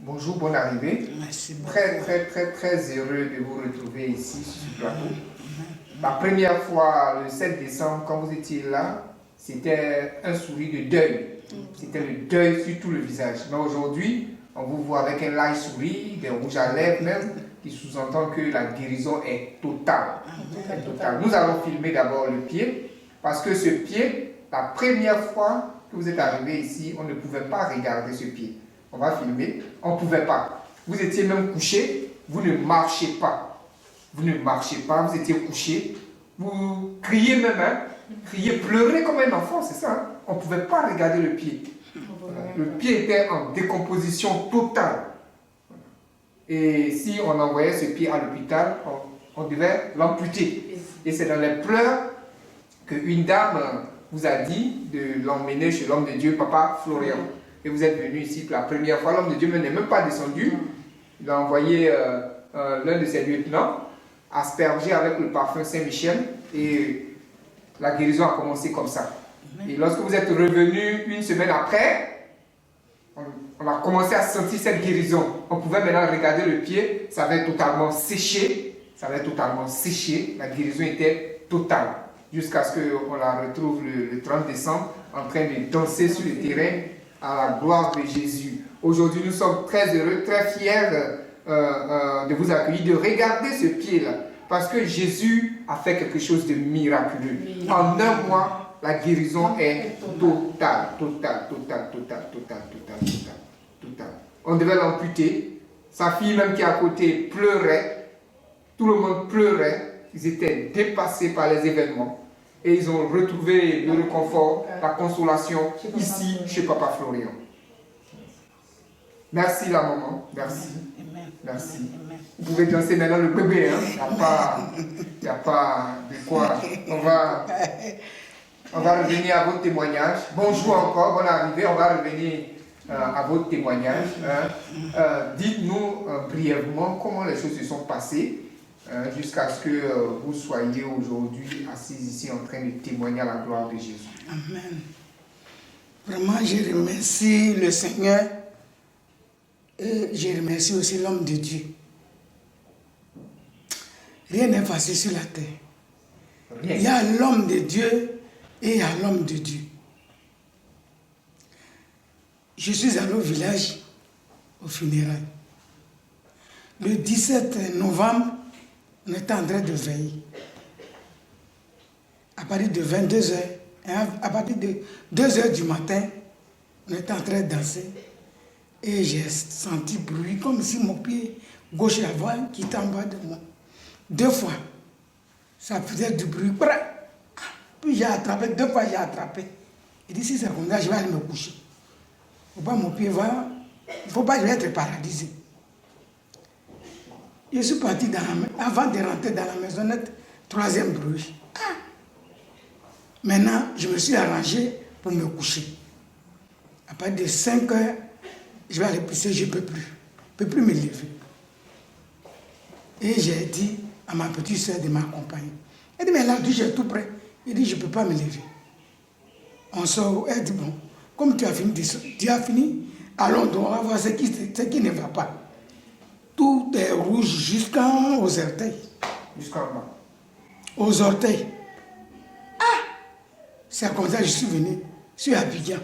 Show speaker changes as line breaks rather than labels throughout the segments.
Bonjour, bonne arrivée.
Merci beaucoup.
Très heureux de vous retrouver ici sur ce plateau. La première fois, le 7 décembre, quand vous étiez là, c'était un sourire de deuil. C'était le deuil sur tout le visage. Mais aujourd'hui, on vous voit avec un light sourire, des rouges à lèvres même, qui sous-entend que la guérison est totale. Est totale. Nous allons filmer d'abord le pied, parce que ce pied, la première fois que vous êtes arrivé ici, on ne pouvait pas regarder ce pied. On va filmer, on ne pouvait pas. Vous étiez même couché, vous ne marchez pas. Vous ne marchez pas, vous étiez couché, vous criez même, hein, criez, pleurez comme un enfant, c'est ça. Hein? On ne pouvait pas regarder le pied. Le pied était en décomposition totale. Et si on envoyait ce pied à l'hôpital, on devait l'amputer. Et c'est dans les pleurs qu'une dame vous a dit de l'emmener chez l'homme de Dieu, Papa Florian. Et vous êtes venu ici pour la première fois. L'homme de Dieu n'est même pas descendu. Il a envoyé l'un de ses lieutenants asperger avec le parfum Saint-Michel. Et la guérison a commencé comme ça. Et lorsque vous êtes revenu une semaine après, on a commencé à sentir cette guérison. On pouvait maintenant regarder le pied. Ça avait totalement séché. Ça avait totalement séché. La guérison était totale. Jusqu'à ce qu'on la retrouve le 30 décembre en train de danser sur le terrain à la gloire de Jésus. Aujourd'hui, nous sommes très heureux, très fiers de vous accueillir, de regarder ce pied-là. Parce que Jésus a fait quelque chose de miraculeux. En un mois, la guérison est totale. On devait l'amputer. Sa fille même qui est à côté pleurait. Tout le monde pleurait. Ils étaient dépassés par les événements. Et ils ont retrouvé le réconfort, la consolation ici chez Papa Florian. Merci la maman, merci. Merci. Vous pouvez danser maintenant le bébé, hein? Il n'y a pas de quoi. On va revenir à votre témoignage. Bonjour encore, bonne arrivée. On va revenir à votre témoignage. Hein? Dites-nous brièvement comment les choses se sont passées. Jusqu'à ce que vous soyez aujourd'hui assis ici en train de témoigner à la gloire de Jésus.
Amen. Vraiment, je remercie le Seigneur et je remercie aussi l'homme de Dieu. Rien n'est facile sur la terre. Rien. Il y a l'homme de Dieu et il y a l'homme de Dieu. Je suis allé au village, au funérail. Le 17 novembre, on était en train de veiller. À partir de 22h, à partir de 2h du matin, on était en train de danser. Et j'ai senti bruit, comme si mon pied gauche et avant qui était en bas de moi. 2 fois, ça faisait du bruit. Puis j'ai attrapé, 2 fois j'ai attrapé. Il dit, si c'est comme ça, je vais aller me coucher. Il ne faut pas mon pied va, il ne faut pas que je vais être paralysé. Je suis parti avant de rentrer dans la maisonnette, 3e bruit. Maintenant, je me suis arrangé pour me coucher. À partir de 5 heures, je vais aller pisser, je ne peux plus. Je ne peux plus me lever. Et j'ai dit à ma petite soeur de m'accompagner. Elle dit, mais là, j'ai tout prêt. Il dit, je ne peux pas me lever. On sort, elle dit, bon, comme tu as fini, allons donc, on va voir ce qui ne va pas. Tout est rouge jusqu'aux orteils.
Jusqu'en bas.
Aux orteils. C'est comme ça que je suis venu sur Abidjan.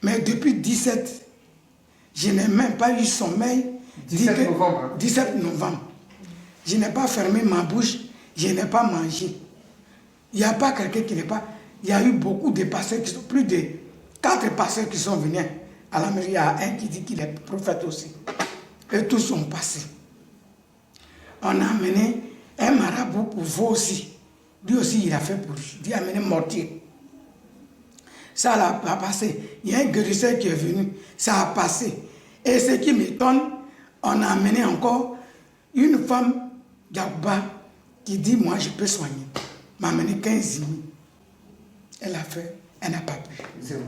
Mais depuis 17, je n'ai même pas eu sommeil.
17 novembre. Hein?
17 novembre. Je n'ai pas fermé ma bouche, je n'ai pas mangé. Il n'y a pas quelqu'un qui n'est pas... Il y a eu beaucoup de pasteurs qui sont... Plus de 4 pasteurs qui sont venus à la mairie. Il y a un qui dit qu'il est prophète aussi. Et tous sont passés. On a amené un marabout pour vous aussi. Lui aussi, il a fait pour lui. Il a amené mortier. Ça n'a pas passé. Il y a un guérisseur qui est venu. Ça a passé. Et ce qui m'étonne, on a amené encore une femme, Yabba, qui dit, moi, je peux soigner. M'a amené 15 000. Elle a fait, elle n'a pas pu.
0.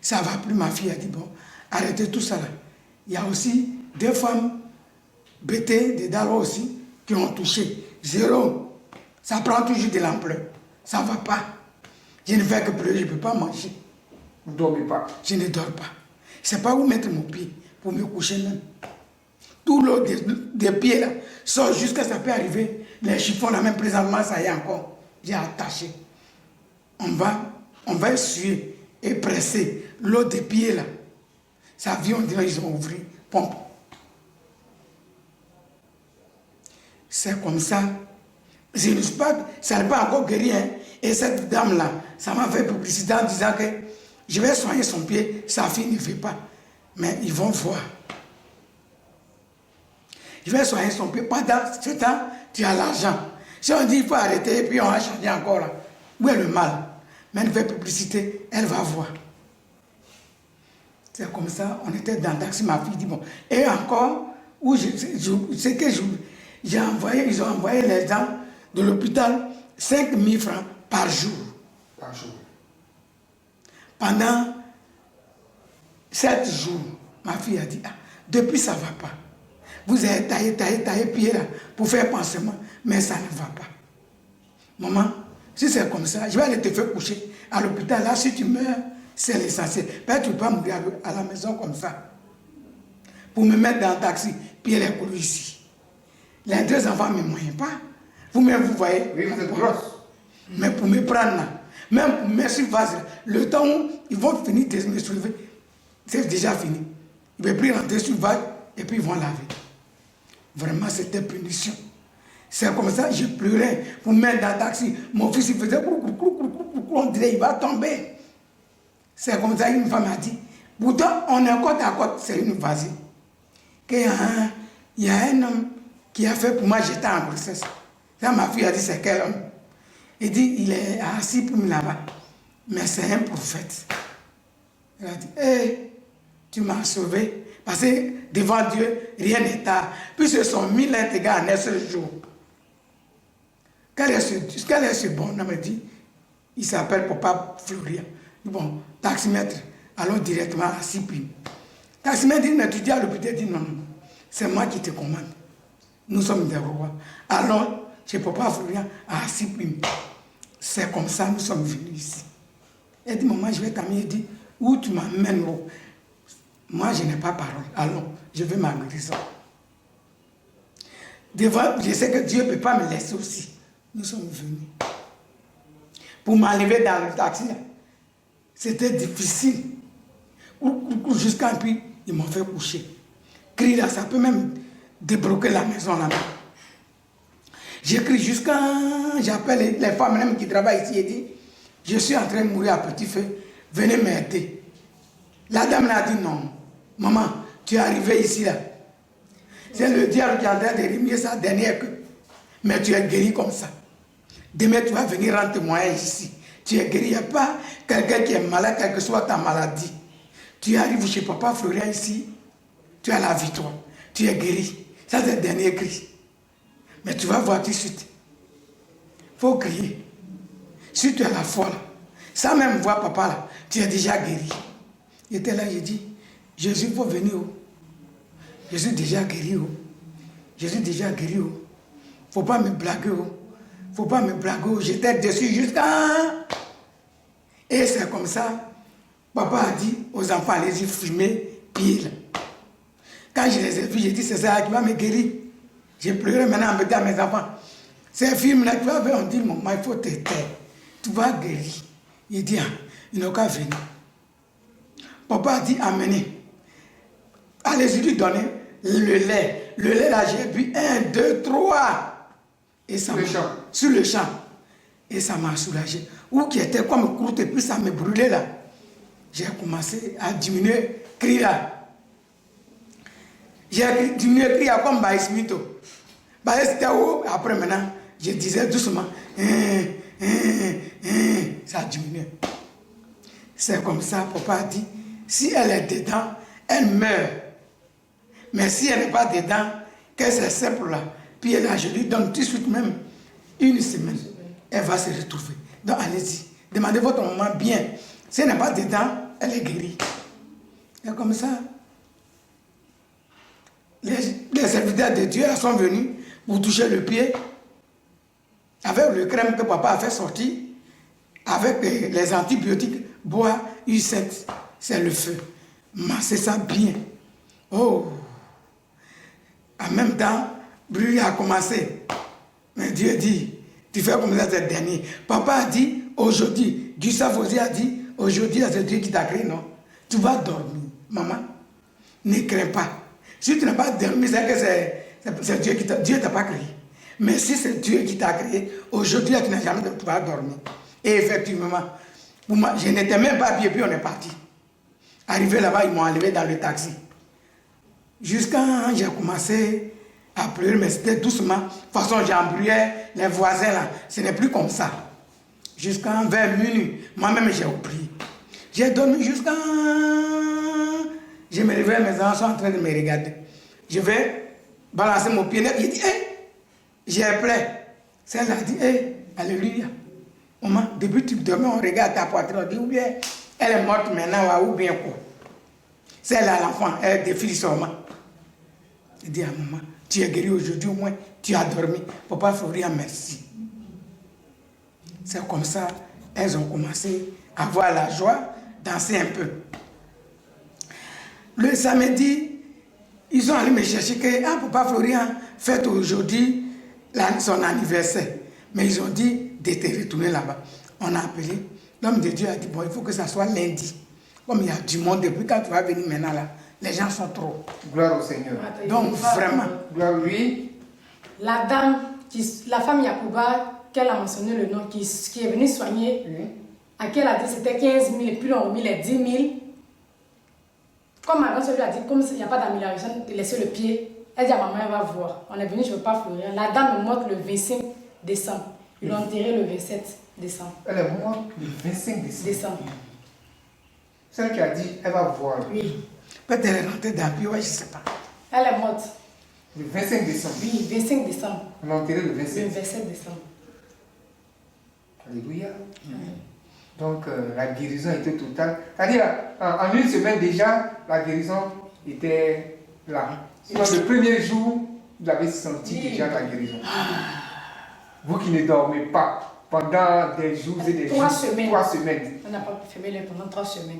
Ça ne va plus. Ma fille a dit, bon, arrêtez tout ça là. Il y a aussi 2 femmes bêtées de Dalo aussi qui ont touché. 0. Ça prend toujours de l'ampleur. Ça ne va pas. Je ne fais que pleurer, je ne peux pas manger.
Vous ne dormez pas.
Je ne dors pas. C'est pas où mettre mon pied pour me coucher même. Tout l'eau des pieds là sort jusqu'à ça peut arriver. Les chiffons là même présentement, ça y est encore. J'ai attaché. On va essuyer et presser l'eau des pieds là. Ça vient, on dirait ils ont ouvert pompe. C'est comme ça. Je ne sais pas, ça n'est pas encore guéri. Hein. Et cette dame-là, ça m'a fait publicité en disant que je vais soigner son pied, sa fille ne fait pas. Mais ils vont voir. Je vais soigner son pied. Pendant ce temps, tu as l'argent. Si on dit il faut arrêter et puis on va changer encore là, où est le mal? Mais elle fait publicité, elle va voir. C'est comme ça, on était dans le taxi, ma fille dit bon. Et encore, où c'est que j'ai envoyé, ils ont envoyé les gens de l'hôpital 5 000 francs par jour.
Par jour.
Pendant 7 jours, ma fille a dit, ah, depuis ça ne va pas. Vous avez taillé pied là pour faire pansement, mais ça ne va pas. Maman, si c'est comme ça, je vais aller te faire coucher à l'hôpital. Là, si tu meurs, c'est l'essentiel. Peut-être tu peux pas mourir à la maison comme ça. Pour me mettre dans le taxi, puis elle est coulée ici. Les 2 enfants ne me moyennent pas. Vous-même, vous voyez.
Oui, vous êtes grosse.
Mais pour me prendre là, même pour me mettre sur vase, le temps où ils vont finir de me soulever, c'est déjà fini. Ils vont plus rentrer sur vase et puis ils vont laver. Vraiment, c'était punition. C'est comme ça, je pleurais pour me mettre dans le taxi. Mon fils, il faisait on dirait il va tomber. C'est comme ça, une femme a dit. Pourtant, on est côte à côte, c'est une vasine. Il y a un homme qui a fait pour moi, j'étais en grossesse. Là, ma fille a dit, c'est quel homme? Il dit, il est assis pour me là-bas. Mais c'est un prophète. Elle a dit, hé, tu m'as sauvé. Parce que devant Dieu, rien n'est tard. Puis ce sont 1000 intégrants en un seul jour. Quel est ce bonhomme? Il dit, il s'appelle Papa Florian. Bon, taximètre, allons directement à 6 primes. Taximètre dit, mais tu dis à l'hôpital, dit non, non, c'est moi qui te commande. Nous sommes des rois. Allons chez Papa Florian à 6 primes. C'est comme ça nous sommes venus ici. Elle dit, maman, je vais t'amener. Elle dit, où tu m'amènes? Moi, je n'ai pas parole. Allons, je vais ma guérison. Devant, je sais que Dieu ne peut pas me laisser aussi. Nous sommes venus. Pour m'enlever dans le taxi, c'était difficile. Jusqu'à puis, ils m'ont fait coucher. Crie là, ça peut même débloquer la maison là-bas. J'écris jusqu'à... J'appelle les femmes même qui travaillent ici et dit, je suis en train de mourir à petit feu, venez m'aider. La dame m'a dit non. Maman, tu es arrivé ici là. C'est le diable qui est en train de remuer sa dernière queue. Mais tu es guéri comme ça. Demain, tu vas venir rendre témoignage ici. Tu es guéri. Il n'y a pas quelqu'un qui est malade, quelle que soit ta maladie. Tu arrives chez Papa Florian ici, tu as la victoire. Tu es guéri. Ça, c'est le dernier cri. Mais tu vas voir tout de suite. Il faut crier. Si tu as la foi là, sans même voir papa là, tu es déjà guéri. Il était là, j'ai dit, Jésus, il faut venir. Je suis déjà guéri. Je suis déjà guéri. Il ne faut pas me blaguer. Il ne faut pas me blaguer. J'étais dessus jusqu'à... Et c'est comme ça. Papa a dit aux enfants, allez-y fumer, pied là. Quand je les ai vus, j'ai dit, c'est ça qui va me guérir. J'ai pleuré maintenant en me disant à mes enfants, ces films-là, tu vas voir, on dit, maman, il faut te taire. Tu vas guérir. Il dit, ah, il n'a qu'à venir. Papa a dit, amenez. Allez-y lui donner le lait. Le lait là, j'ai bu 1, 2, 3. Et ça sur le champ. Et ça m'a soulagé. Ou qui était comme croûte et puis ça me brûlait là. J'ai commencé à diminuer cri là. J'ai diminué cri là comme Baïs Mito. Baïs c'était haut. Après maintenant, je disais doucement. Ça a diminué. C'est comme ça, papa a dit, si elle est dedans, elle meurt. Mais si elle n'est pas dedans, que c'est simple là. Puis là, je lui donne tout de suite même 1 semaine. Elle va se retrouver. Donc allez-y. Demandez votre maman bien. Si elle n'est pas dedans, elle est guérie. Et comme ça, les serviteurs de Dieu sont venus pour toucher le pied. Avec le crème que papa a fait sortir, avec les antibiotiques, bois U7, c'est le feu. masser ça bien. Oh! En même temps, brûler a commencé. Mais Dieu dit, tu fais comme ça, c'est le dernier. Papa a dit, aujourd'hui, Gustave Ozzy a dit, aujourd'hui, c'est Dieu qui t'a créé, non? Tu vas dormir. Maman, ne crains pas. Si tu n'as pas dormi, c'est que c'est Dieu qui t'a... Dieu t'a pas créé. Mais si c'est Dieu qui t'a créé, aujourd'hui, tu n'as jamais tu vas dormir. Et effectivement, je n'étais même pas habillé, puis on est parti. Arrivé là-bas, ils m'ont enlevé dans le taxi. Jusqu'à j'ai commencé à pleurer, mais c'était doucement. De toute façon, j'embrouillais les voisins là. Ce n'est plus comme ça. Jusqu'à vers minuit, moi-même j'ai oublié. J'ai dormi jusqu'à... Je me réveille, mes enfants sont en train de me regarder. Je vais balancer mon pied. Il dit, hé, j'ai plein. Celle a dit, hé, alléluia. Maman, depuis que tu dormais, on regarde ta poitrine, on dit, ou bien elle est morte maintenant, ou bien quoi. Celle-là, l'enfant, elle défile seulement. Il dit à maman, tu es guéri aujourd'hui, au moins, tu as dormi. Papa Florian, merci. C'est comme ça, elles ont commencé à avoir la joie, danser un peu. Le samedi, ils sont allés me chercher que Papa Florian fête aujourd'hui son anniversaire. Mais ils ont dit de te retourner là-bas. On a appelé. L'homme de Dieu a dit, bon, il faut que ça soit lundi. Comme il y a du monde, depuis quand tu vas venir maintenant là, les gens sont trop.
Gloire au Seigneur.
Donc vraiment.
Gloire lui.
La dame, la femme Yacouba, qu'elle a mentionné le nom, qui est venue soigner, à qui elle a dit c'était 15 000 et puis on a remis les 10 000. Comme ma grand-soeur lui a dit, comme il n'y a pas d'amélioration, de laisser le pied, elle dit à maman, elle va voir. On est venu, je ne veux pas Florian. La dame est morte le 25 décembre. Ils l'ont enterrée le 27 décembre.
Elle est morte le 25
décembre.
Celle qui a dit, elle va voir.
Oui.
Peut-être elle est rentrée dans le bureau, je ne sais pas.
Elle est morte.
Le 25 décembre.
Oui, 25 décembre.
On l'a enterrée le 27.
Le 27 décembre.
Alléluia. Donc la guérison était totale. C'est-à-dire, en une semaine déjà, la guérison était là. Sinon, le premier jour, vous avez senti déjà la guérison. Vous qui ne dormez pas pendant des jours et des jours.
3 semaines.
3 semaines.
On n'a pas fermé les pendant 3 semaines.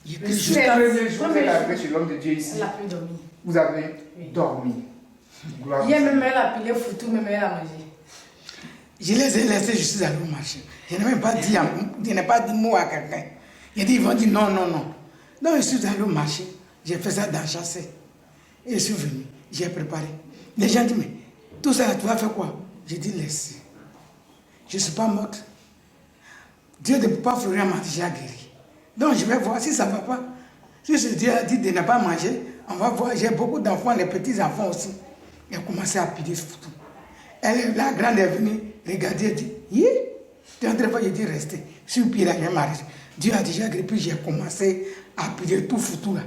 Le premier jour, vous êtes arrivé chez l'homme de Dieu ici.
Elle n'a plus dormi.
Vous avez dormi. Gloire
Hier même, elle a pilé foutu, même elle a mangé.
Je les ai laissés, je suis allé au marché. Je n'ai même pas dit, je n'ai pas dit mot à quelqu'un. Ils vont dire non, non, non. Donc je suis allé au marché, j'ai fait ça dans chasser. Et je suis venu, j'ai préparé. Les gens disent, mais tout ça, tu vas faire quoi? J'ai dit, laissez. Je ne suis pas morte. Dieu de Papa Florian m'a déjà guéri. Donc je vais voir si ça ne va pas. Si ce Dieu a dit de ne pas manger, on va voir. J'ai beaucoup d'enfants, les petits-enfants aussi. Ils ont commencé à piler tout. La grande est venue, regarder, elle dit, tu es en train de faire, j'ai dit, restez. Sur le pied là, j'ai marché. Dieu a déjà guéri, puis j'ai commencé à piler tout foutu là.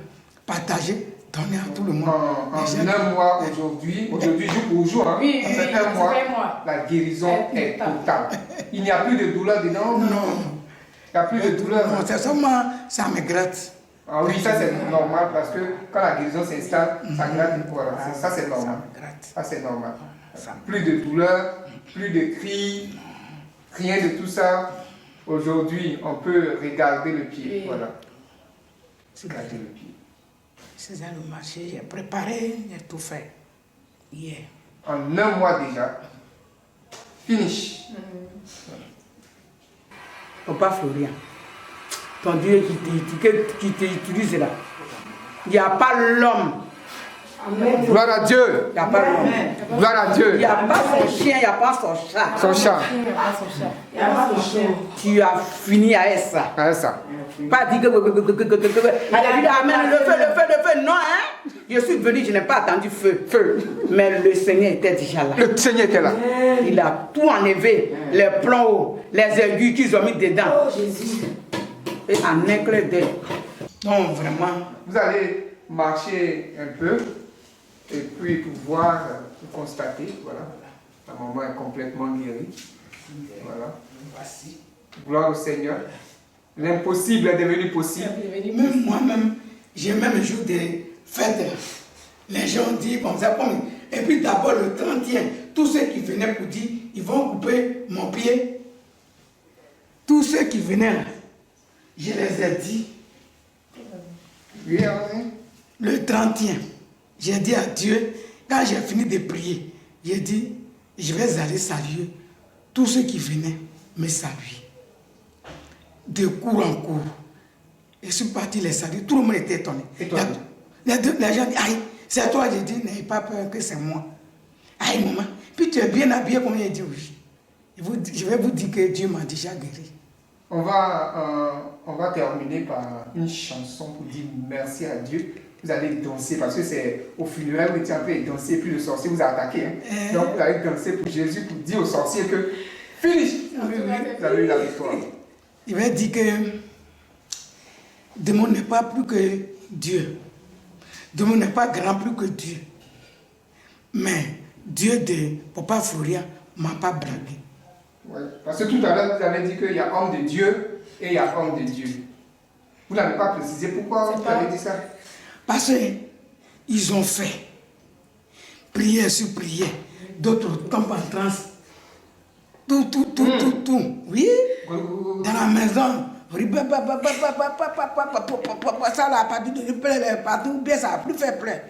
Partager, donner à tout le monde.
En un mois aujourd'hui jour pour jour, hein,
oui,
en un mois, la guérison est totale. Il n'y a plus de douleur dedans?
Non.
Il n'y a plus de douleur?
Non, c'est seulement, ça me gratte.
Ah oui, ça c'est normal parce que quand la guérison s'installe, ça gratte. Voilà, ça c'est normal. Ça c'est normal. Plus de douleur, plus de cris, rien de tout ça. Aujourd'hui, on peut regarder le pied.
Oui.
Voilà. Regarder le pied.
C'est ça le marché, j'ai préparé, j'ai tout fait. Hier.
En un mois déjà. Finish.
Papa Florian, ton Dieu qui t'utilise là, il n'y a pas l'homme.
Gloire à Dieu.
Il n'y a pas l'homme.
Gloire à Dieu.
Il n'y a pas son chien, il n'y a pas son chat.
Son chat.
Il n'y a pas son chat. Il n'y a pas son chien.
Tu as fini avec ça.
Ah, ça.
Pas dit que. Amen, le feu, non, hein. Je suis venu, je n'ai pas attendu feu. Mais le Seigneur était déjà là.
Le Seigneur était là.
Il a tout enlevé, les plombs, les aiguilles qu'ils ont mis dedans.
Oh Jésus.
Et en un clin d'œil.
Donc vraiment,
Vous allez marcher un peu et puis pouvoir constater, voilà, la maman est complètement guérie. Voilà.
voici.
Gloire au Seigneur. L'impossible est devenu possible.
Même moi-même, j'ai même un jour des fêtes. Là. Les gens disent comme ça. Et puis d'abord le 31, tous ceux qui venaient pour dire, ils vont couper mon pied. Tous ceux qui venaient là, je les ai dit,
Oui, allez-y.
Le 31, j'ai dit à Dieu, quand j'ai fini de prier, j'ai dit, je vais aller saluer tous ceux qui venaient me saluer. De cours en cours. Je suis parti les saluer, tout le monde était étonné. Les gens disent, aïe, c'est toi, j'ai dit, n'ayez pas peur que c'est moi. Aïe, maman, puis tu es bien habillé comme il dit, oui. Je vais vous dire que Dieu m'a déjà guéri.
On va terminer par une chanson pour dire merci à Dieu. Vous allez danser parce que c'est au funérail, vous étiez un peu danser, puis le sorcier vous a attaqué. Hein. Donc vous allez danser pour Jésus, pour dire au sorcier que finish, vous avez eu la victoire.
Il va dire que Démon n'est pas plus que Dieu. Démon n'est pas grand plus que Dieu. Mais Dieu de Papa Florian ne m'a pas blagué.
Ouais. Parce que tout à l'heure, vous avez dit qu'il y a homme de Dieu et il y a homme de Dieu. Vous n'avez pas précisé pourquoi vous avez dit ça?
Parce qu'ils ont fait prière sur prière. D'autres tombent en transe. Tout. Oui. Dans la maison. Ça n'a pas dû de pleurer partout. Bien, ça n'a plus fait pleurer.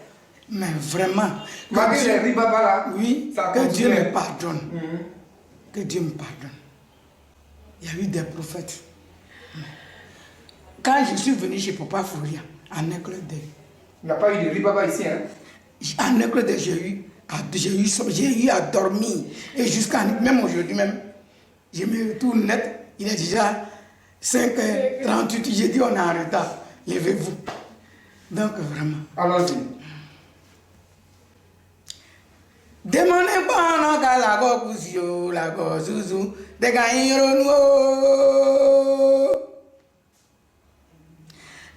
Mais vraiment.
Malgré les ribabas là.
Oui. Que Dieu me pardonne. Que Dieu me pardonne. Il y a eu des prophètes. Quand je suis venu chez Papa Florian, en École-de.
Il n'y a pas eu de ribaba ici, hein?
En École-de, j'ai eu à dormir. Et jusqu'à même aujourd'hui même, je me tourne net, il est déjà 5h38. J'ai dit on est en retard. Levez-vous. Donc vraiment.
Allons-y.
Demone bono ka la go kusio la go zuzu de ga yiro nuo.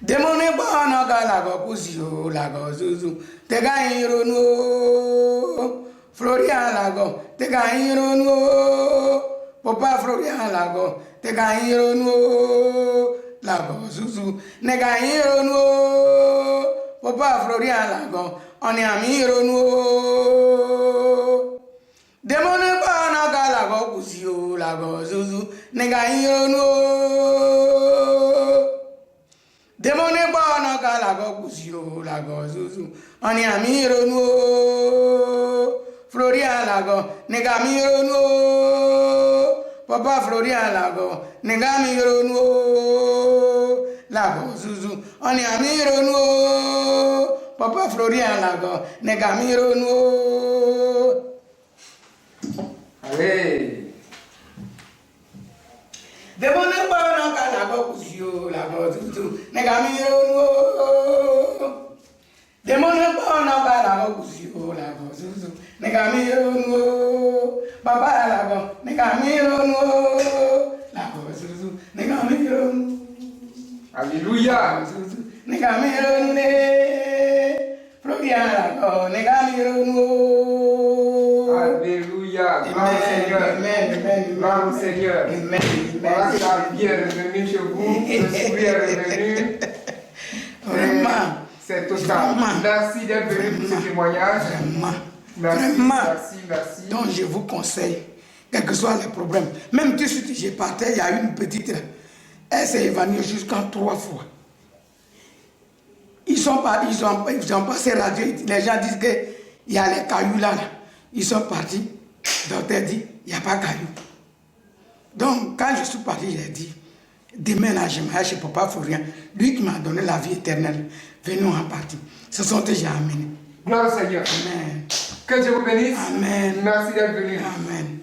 Demone bono ka la go kusio la go zuzu de ga yiro nuo. Florian la go de ga yiro nuo. Papa Florian la go de ga yiro nuo. La go zuzu ne ga yiro nuo. Papa Florian la go on est amiro nuo. Demone bana gala go kusio la go zuzu nega iro nuo. Demone bana gala go kusio la go zuzu on est amiro nuo. Florian la go nega miro nuo. Papa Florian la go nega miro nuo. La go zuzu on est amiro nuo. Papa Florian Lago, Negamiro no.
Allez.
Demone bono kalago kusio lago tutu Negamiro no. Demone bono kalago kusio lago tutu Negamiro no. Papa Lago, Negamiro no. Lago tutu Negamiro no.
Alléluia.
Negamiro no.
Alléluia. Gloire au Seigneur. Gloire au Seigneur. Voilà que la vie est revenue chez vous. Le sourire est revenu.
Vraiment.
C'est total. Merci d'être venu pour ce témoignage. Merci.
Donc je vous conseille, quel que soit les problèmes, même tout ce que j'ai parté, il y a une petite, elle s'est évanouie jusqu'à 3 fois. Ils ont passé radio, les gens disent qu'il y a les cailloux là. Ils sont partis, le docteur dit, il n'y a pas de cailloux. Donc, quand je suis parti, j'ai dit, demain là, je m'arrête chez Papa Florian, lui qui m'a donné la vie éternelle, venons en partie. Ce sont déjà amenés.
Gloire au Seigneur.
Amen.
Que Dieu vous bénisse.
Amen.
Merci d'être venu.
Amen.